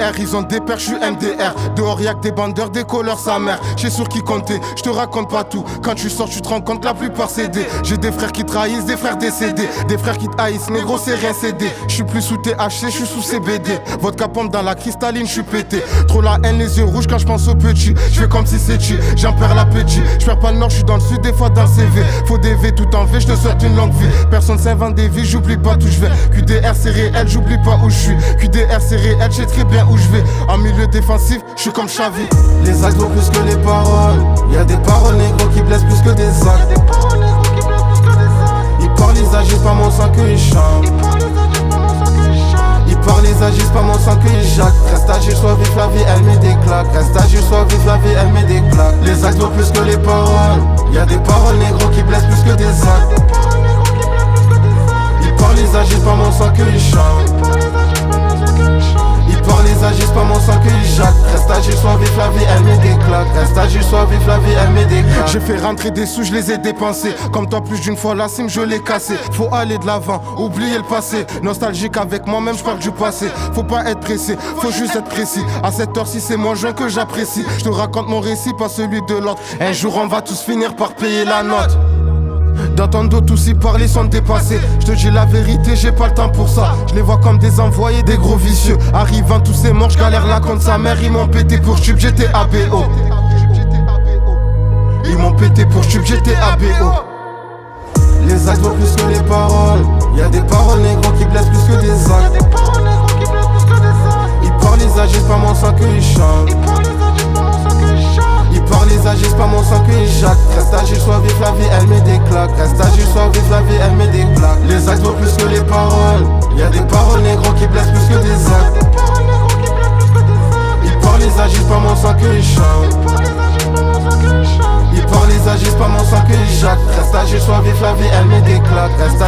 MDR, ils ont des pères, je suis MDR. Dehors y'a que des bandeurs, des colleurs, sa mère. J'sais sur qui compter, je te raconte pas tout. Quand tu sors, tu te rends compte, la plupart cédés. J'ai des frères qui trahissent, des frères décédés. Des frères qui te haïssent, négro c'est rien cédé. Je suis plus sous THC, je suis sous CBD. Vodka pompe dans la cristalline, je suis pété. Trop la haine, les yeux rouges quand je pense aux petits. Je fais comme si c'est tu, j'en perds l'appétit. Je perds pas le nord, je suis dans le sud, des fois dans le CV. Faut des V tout en V, je te souhaite une longue vie. Personne s'invente des vies, j'oublie pas d'où je vais. QDR c'est réel, j'oublie pas où je suis. QDR c'est réel, je sais très bien où je vais. En milieu défensif, je suis comme Xavi. Les actes vaut plus que les paroles. Y'a des paroles négro qui blessent plus que des actes. Ils parlent, ils agissent, pas mon sang qu'ils chantent. Ils parlent, ils agissent, pas mon sang qu'ils jactent. Reste agile, sois vif, la vie elle met des claques. Reste agile, sois vif, la vie elle met des claques. Les actes vaut plus que les paroles. Y'a des paroles négro qui blessent plus que des actes. Ils parlent, ils agissent, pas mon sang qu'ils chantent. Ils parlent, ils agissent, pas mon sang qu'ils jactent. Reste agile, sois vif, la vie elle met des claques. Reste agile, sois vif, la vie elle met des claques. J'ai fait rentrer des sous, je les ai dépensés. Comme toi plus d'une fois la cime, je l'ai cassé. Faut aller de l'avant, oublier le passé. Nostalgique avec moi-même, je parle du passé. Faut pas être pressé, faut juste être précis. À cette heure-ci, c'est mon joint que j'apprécie. Je te raconte mon récit, pas celui de l'autre. Un jour, on va tous finir par payer la note. Dans ton dos, tous y parler sont dépassés. Je te dis la vérité, j'ai pas le temps pour ça. Je les vois comme des envoyés, des gros vicieux. Arrivant tous ces morts, j'galère là contre sa mère. Ils m'ont pété pour tube, j'étais ABO. Ils m'ont pété pour tube, j'étais ABO. Les actes vaut plus que les paroles. Y'a des paroles négro qui blessent plus que des actes. Ils parlent, ils agissent, pas mon sang qu'ils chantent. Ils parlent, ils agissent, pas mon sang qu'ils jactent. Reste agile, sois vif, la vie elle met des claques. Reste agile, sois vif, la vie elle met des claques. Les actes vaut plus que les paroles. Y'a des paroles négro qui blessent plus que des actes. Ils parlent, ils agissent, pas mon sang qu'ils chantent. Ils parlent, ils agissent, pas mon sang qu'ils jactent. Reste agile, sois vif, la vie elle met des claques. Reste